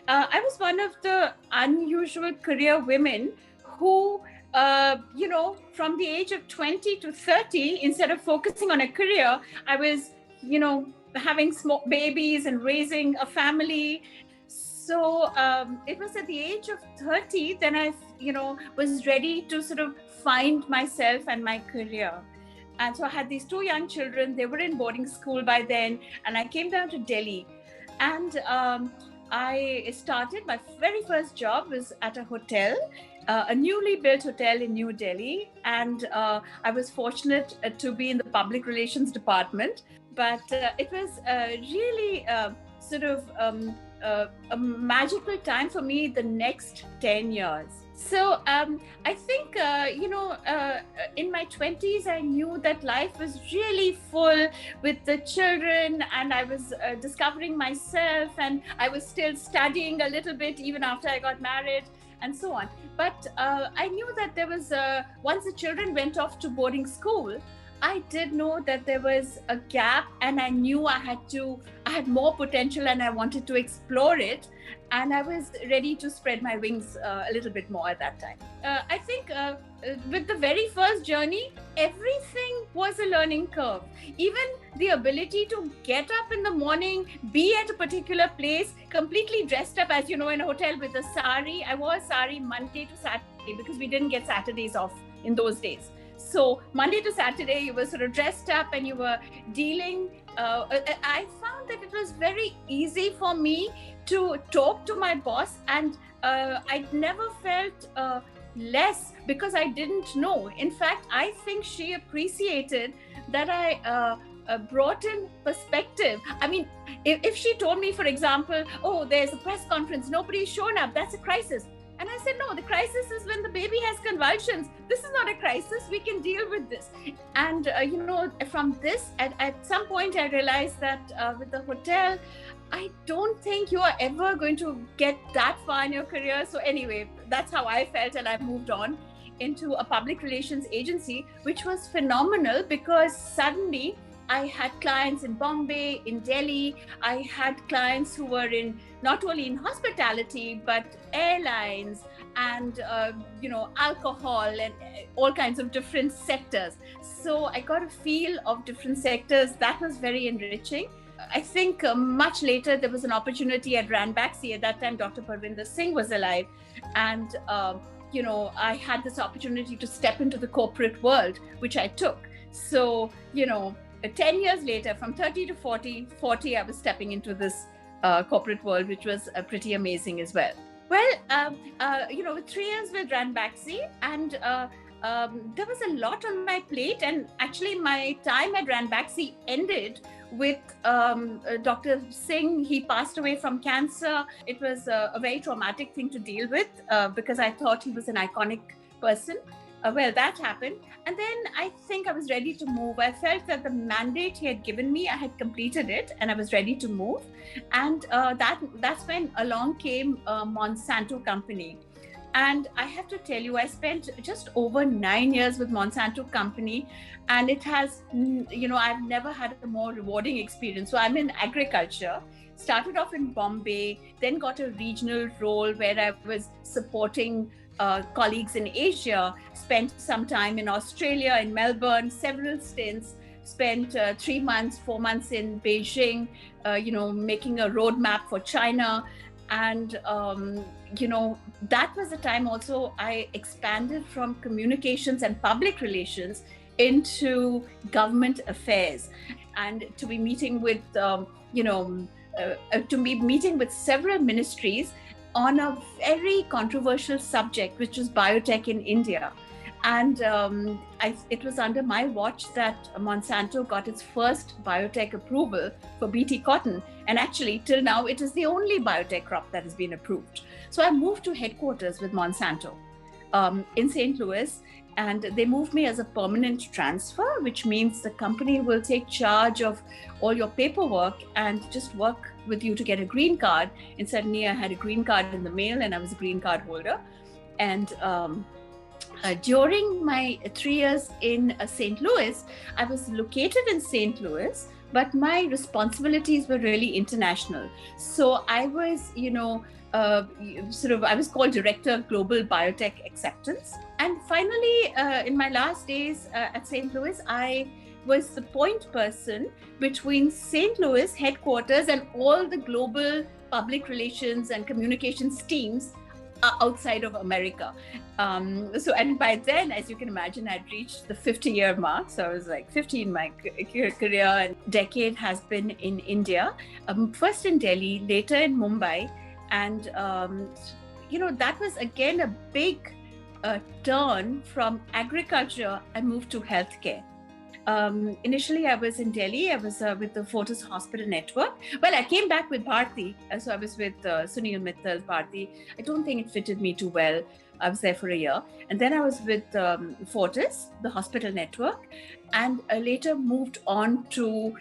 I was one of the unusual career women who, from the age of 20 to 30, instead of focusing on a career, I was, having small babies and raising a family. So it was at the age of 30, then I, was ready to sort of find myself and my career. And so I had these two young children. They were in boarding school by then. And I came down to Delhi. And I started, my very first job was at a hotel, a newly built hotel in New Delhi. And I was fortunate to be in the public relations department. But it was really sort of a magical time for me the next 10 years. So I think, in my 20s, I knew that life was really full with the children, and I was discovering myself, and I was still studying a little bit even after I got married and so on. But I knew that there was, once the children went off to boarding school, I did know that there was a gap, and I knew I had more potential and I wanted to explore it. And I was ready to spread my wings a little bit more at that time. I think with the very first journey, everything was a learning curve. Even the ability to get up in the morning, be at a particular place, completely dressed up, as you know, in a hotel with a sari. I wore a sari Monday to Saturday because we didn't get Saturdays off in those days. So Monday to Saturday, you were sort of dressed up and you were dealing. I found that it was very easy for me to talk to my boss, and I never felt less because I didn't know. In fact, I think she appreciated that I brought in perspective. I mean, if she told me, for example, oh, there's a press conference, nobody's shown up, that's a crisis. And I said, no, the crisis is when the baby has convulsions. This is not a crisis. We can deal with this. And, from this, at some point, I realized that with the hotel, I don't think you are ever going to get that far in your career. So anyway, that's how I felt. And I moved on into a public relations agency, which was phenomenal because suddenly I had clients in Bombay, in Delhi. I had clients who were in not only in hospitality, but airlines and, alcohol and all kinds of different sectors. So I got a feel of different sectors. That was very enriching. I think much later, there was an opportunity at Ranbaxy. At that time, Dr. Parvinder Singh was alive. And, I had this opportunity to step into the corporate world, which I took. So, 10 years later, from 30 to 40, I was stepping into this corporate world, which was pretty amazing as well. Well, 3 years with Ranbaxy, and there was a lot on my plate. And actually, my time at Ranbaxy ended with Dr. Singh. He passed away from cancer. It was a very traumatic thing to deal with because I thought he was an iconic person. Well, that happened. And then I think I was ready to move. I felt that the mandate he had given me, I had completed it and I was ready to move. And that's when along came Monsanto company. And I have to tell you, I spent just over 9 years with Monsanto company, and it has, I've never had a more rewarding experience. So I'm in agriculture, started off in Bombay, then got a regional role where I was supporting colleagues in Asia, spent some time in Australia, in Melbourne, several stints, spent 3 months, 4 months in Beijing, making a roadmap for China. And, that was the time also I expanded from communications and public relations into government affairs, and to be meeting with, several ministries on a very controversial subject, which was biotech in India. And it was under my watch that Monsanto got its first biotech approval for BT cotton. And actually, till now, it is the only biotech crop that has been approved. So I moved to headquarters with Monsanto in St. Louis, and they moved me as a permanent transfer, which means the company will take charge of all your paperwork and just work with you to get a green card. And suddenly I had a green card in the mail, and I was a green card holder. And during my 3 years in St. Louis, I was located in St. Louis, but my responsibilities were really international. So I was, I was called Director of Global Biotech Acceptance. And finally, in my last days at St. Louis, I was the point person between St. Louis headquarters and all the global public relations and communications teams outside of America. And by then, as you can imagine, I'd reached the 50-year mark. So I was like 50 in my career, and decade has been in India, first in Delhi, later in Mumbai. And, that was again a big turn from agriculture. I moved to healthcare. Initially, I was in Delhi. I was with the Fortis Hospital Network. Well, I came back with Bharti. So I was with Sunil Mittal, Bharti. I don't think it fitted me too well. I was there for a year. And then I was with Fortis, the hospital network, and later moved on to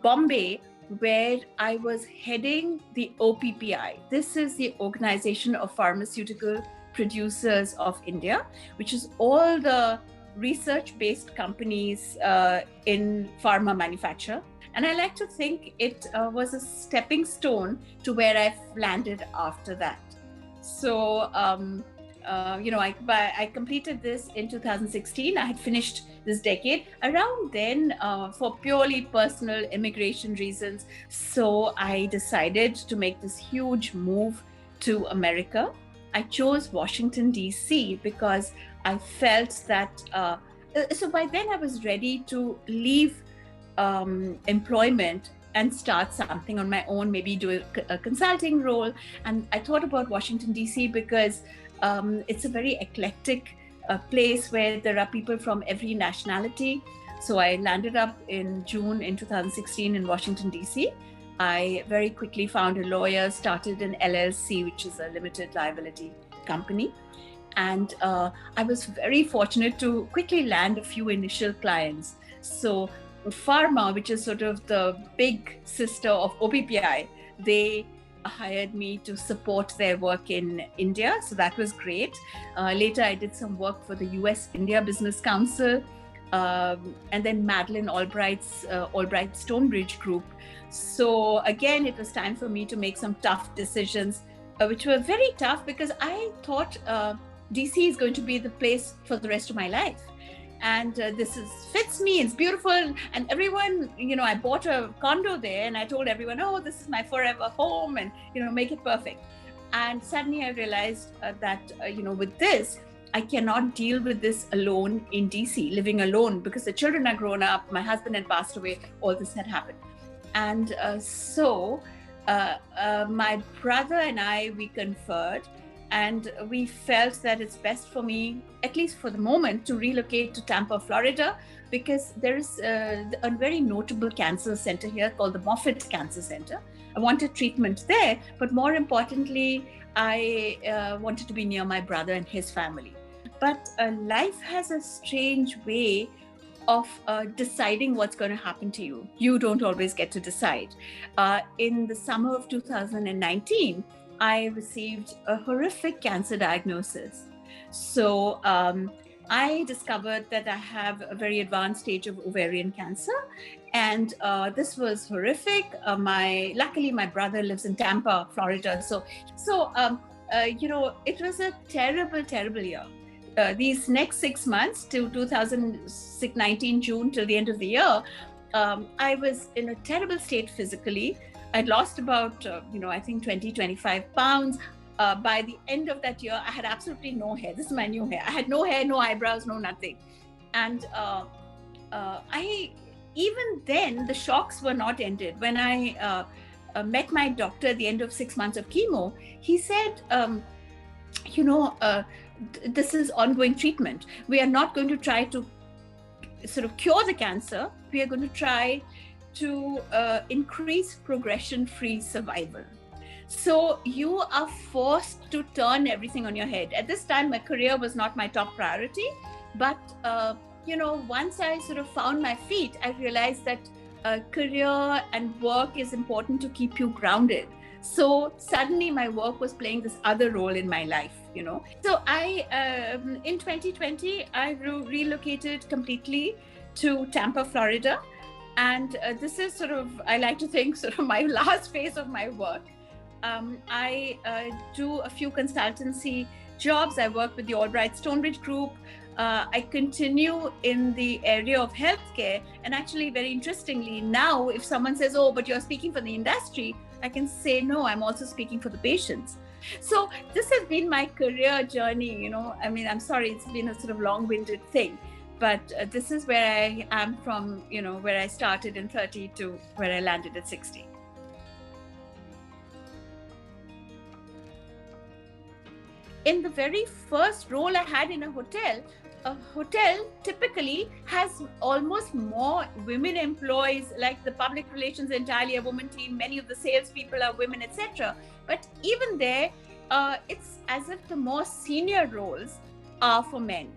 Bombay, where I was heading the OPPI. This is the Organization of Pharmaceutical Producers of India, which is all the research-based companies in pharma manufacture. And I like to think it was a stepping stone to where I've landed after that. So, I completed this in 2016. I had finished this decade. Around then, for purely personal immigration reasons, so I decided to make this huge move to America. I chose Washington, D.C. because I felt that, so by then I was ready to leave employment and start something on my own, maybe do a consulting role. And I thought about Washington, D.C. because it's a very eclectic place where there are people from every nationality. So I landed up in June in 2016 in Washington, D.C. I very quickly found a lawyer, started an LLC, which is a limited liability company. And I was very fortunate to quickly land a few initial clients. So Pharma, which is sort of the big sister of OPPI, they hired me to support their work in India. So that was great. Later, I did some work for the US India Business Council, and then Madeleine Albright's Albright Stonebridge Group. So again, it was time for me to make some tough decisions, which were very tough because I thought DC is going to be the place for the rest of my life. And this fits me, it's beautiful. And everyone, I bought a condo there and I told everyone, oh, this is my forever home and, make it perfect. And suddenly I realized that, with this, I cannot deal with this alone in DC, living alone, because the children are grown up, my husband had passed away, all this had happened. And so my brother and I, we conferred. And we felt that it's best for me, at least for the moment, to relocate to Tampa, Florida, because there is a very notable cancer center here called the Moffitt Cancer Center. I wanted treatment there, but more importantly, I wanted to be near my brother and his family. But life has a strange way of deciding what's going to happen to you. You don't always get to decide. In the summer of 2019, I received a horrific cancer diagnosis. So I discovered that I have a very advanced stage of ovarian cancer. And this was horrific. Luckily, my brother lives in Tampa, Florida. So it was a terrible, terrible year. These next 6 months till 2019 June till the end of the year, I was in a terrible state physically. I'd lost about, I think 20, 25 pounds. By the end of that year, I had absolutely no hair. This is my new hair. I had no hair, no eyebrows, no nothing. And even then, the shocks were not ended. When I met my doctor at the end of 6 months of chemo, he said, this is ongoing treatment. We are not going to try to sort of cure the cancer. We are going to try to increase progression-free survival. So you are forced to turn everything on your head. At this time, my career was not my top priority, but once I sort of found my feet, I realized that career and work is important to keep you grounded. So suddenly my work was playing this other role in my life, So in 2020, I relocated completely to Tampa, Florida. And this is sort of, I like to think, sort of my last phase of my work. I do a few consultancy jobs. I work with the ALBRIGHT Stonebridge Group. I continue in the area of healthcare. And actually, very interestingly, now if someone says, oh, but you're speaking for the industry, I can say, no, I'm also speaking for the patients. So this has been my career journey, you know. I mean, I'm sorry, it's been a sort of long-winded thing, but this is where I am from, you know, where I started in 30 to where I landed at 60. In the very first role I had in a hotel typically has almost more women employees, like the public relations entirely a woman team, many of the salespeople are women, etc. But even there, it's as if the more senior roles are for men.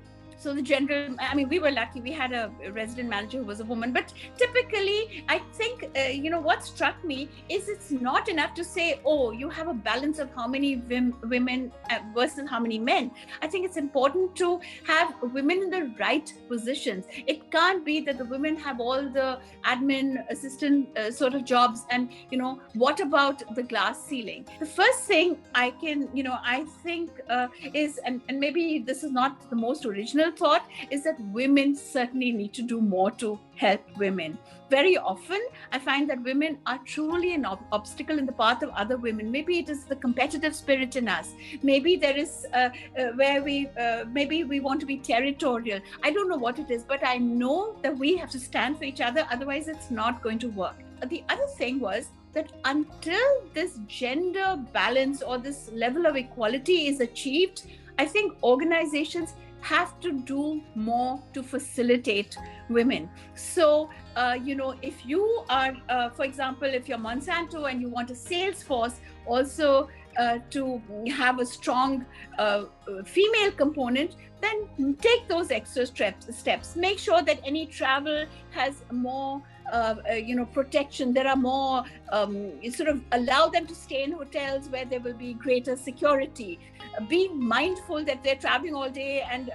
So the general, I mean, we were lucky. We had a resident manager who was a woman. But typically, I think, you know, what struck me is it's not enough to say, oh, you have a balance of how many women versus how many men. I think it's important to have women in the right positions. It can't be that the women have all the admin assistant sort of jobs. And, you know, what about the glass ceiling? The first thing I can, you know, I think is, and maybe this is not the most original thought, is that women certainly need to do more to help women. Very often, I find that women are truly an obstacle in the path of other women. Maybe it is the competitive spirit in us. Maybe there is where maybe we want to be territorial. I don't know what it is, but I know that we have to stand for each other. Otherwise, it's not going to work. The other thing was that until this gender balance or this level of equality is achieved, I think organizations have to do more to facilitate women. So, you know, if you are, for example, if you're Monsanto and you want a sales force also to have a strong female component, then take those extra steps. Make sure that any travel has more you know, protection. There are more, sort of allow them to stay in hotels where there will be greater security. Be mindful that they're traveling all day and,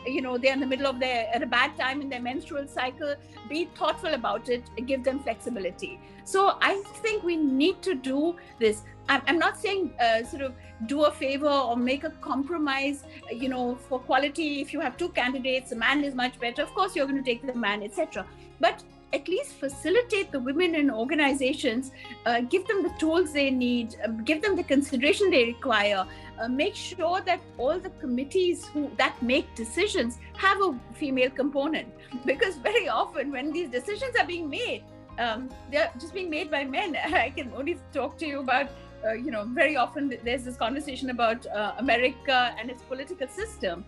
you know, they're in the middle of at a bad time in their menstrual cycle. Be thoughtful about it, give them flexibility. So I think we need to do this. I'm not saying sort of do a favor or make a compromise, you know, for quality. If you have two candidates, the man is much better. Of course, you're going to take the man, etc. But at least facilitate the women in organizations, give them the tools they need, give them the consideration they require, make sure that all the committees that make decisions have a female component. Because very often when these decisions are being made, they're just being made by men. I can only talk to you about, you know, very often there's this conversation about America and its political system.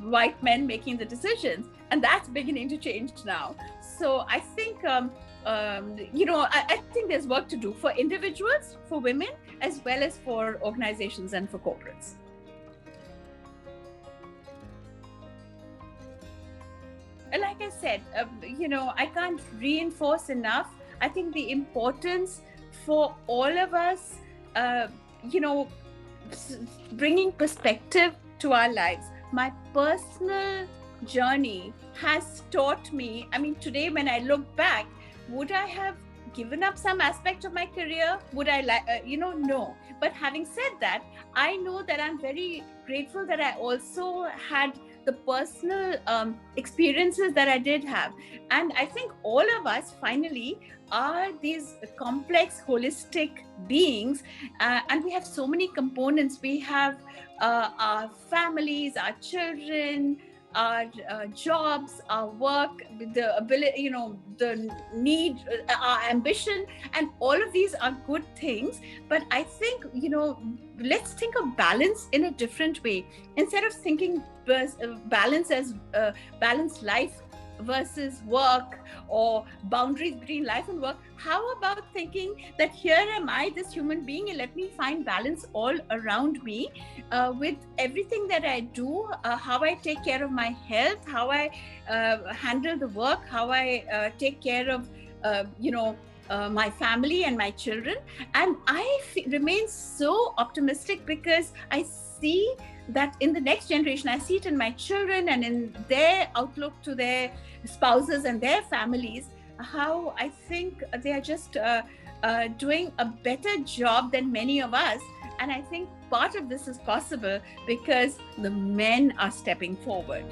White men making the decisions, and that's beginning to change now. So I think, you know, I think there's work to do for individuals, for women, as well as for organizations and for corporates. Like I said, you know, I can't reinforce enough, I think, the importance for all of us, you know, bringing perspective to our lives. My personal journey has taught me, I mean, today when I look back, would I have given up some aspect of my career? Would I, you know, no. But having said that, I know that I'm very grateful that I also had the personal experiences that I did have. And I think all of us finally are these complex, holistic beings. And we have so many components. We have our families, our children, our jobs, our work, the ability, you know, the need, our ambition, and all of these are good things. But I think, you know, let's think of balance in a different way. Instead of thinking balance as balanced life versus work or boundaries between life and work, how about thinking that here am I, this human being, and let me find balance all around me with everything that I do, how I take care of my health, how I handle the work, how I take care of, you know, my family and my children. And I remain so optimistic because I see that in the next generation, I see it in my children and in their outlook to their spouses and their families. how I think they are just doing a better job than many of us. And I think part of this is possible because the men are stepping forward.